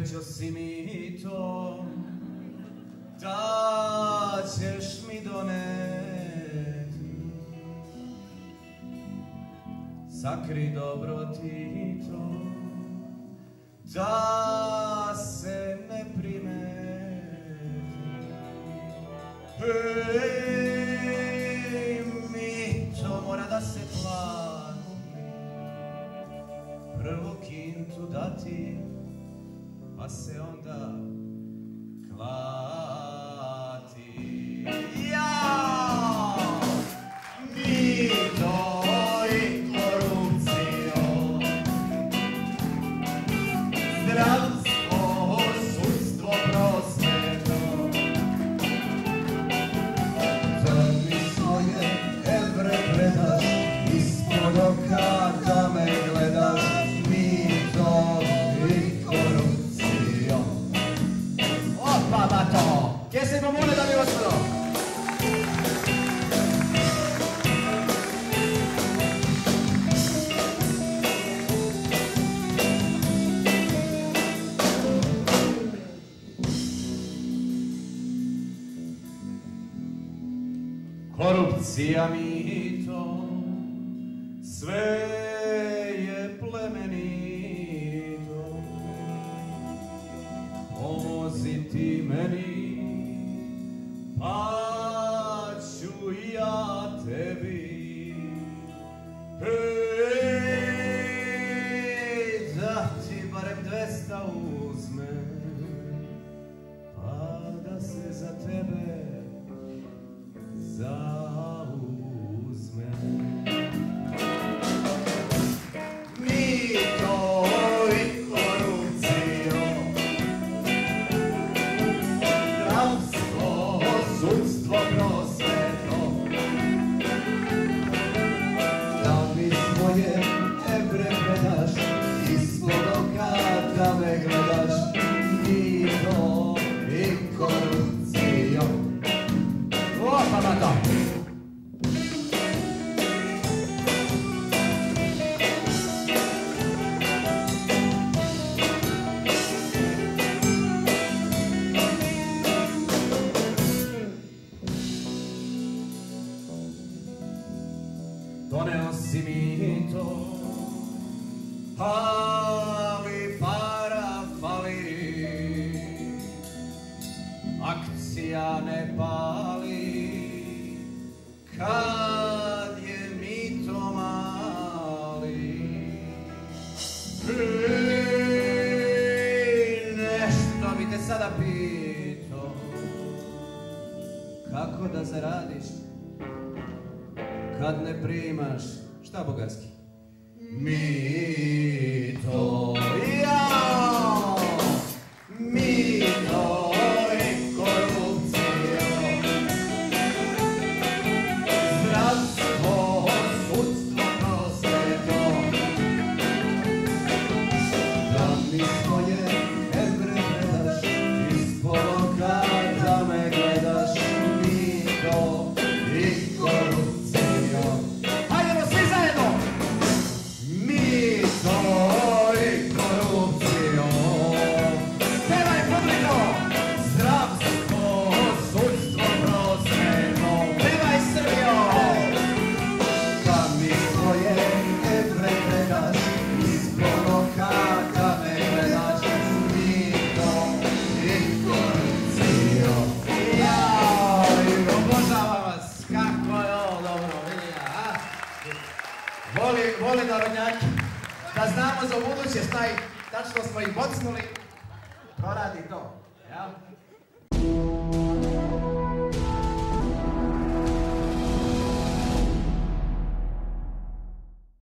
Obećao si mi to, da ćeš mi doneti. Sakri dobro ti to, da se ne primeti. Hej, mi to mora da se plati, prvu kintu dati, pa se onda klati. Jao! Mito i korupcijo, zdravstvo, sudstvo, prosveto, da mi svoje evre predaš, ispod oka da me gledaš. Mito i korupcijo. Opa, bato! Kje se imamo one, dami gospodo? Korupcija, mito, sve je plemenito. Pomozi ti meni, pa ću i ja tebi. Hej, da ti barem 200 uzmem, pa da se za tebe zauzmem. Mito i korupcijo, zdravstvo, sudstvo, prosveto, da mi svoje evre predaš, ispod oka da me gledaš. Mito i korupcijo. Opa, bato! Doneo si mi to, ali para fali, akcija ne pali, kad je mito mali. Hej, nešto bi te sada pito, kako da zaradiš kad ne primaš, šta bogatski? Mito, jao! Mito i korupcijo, zdravstvo, sudstvo, prosveto, da mi svoje evre predaš, ispod oka da me gledaš. Mito i korupcijo. Hajdemo svi zajedno! Mito i korupcijo. Pevaj publiko! Zdravstvo, sudstvo, prosveto. Pevaj Srbijo! Da mi svoje evre predaš, ispod oka da me gledaš. Mito i korupcijo. Jao, obožavam vas! Kako je ovo dobro, vidi ja, a? Voli narodnjaki. Da znamo za buduće šta tačno smo ih bocnuli, proradi to, jel?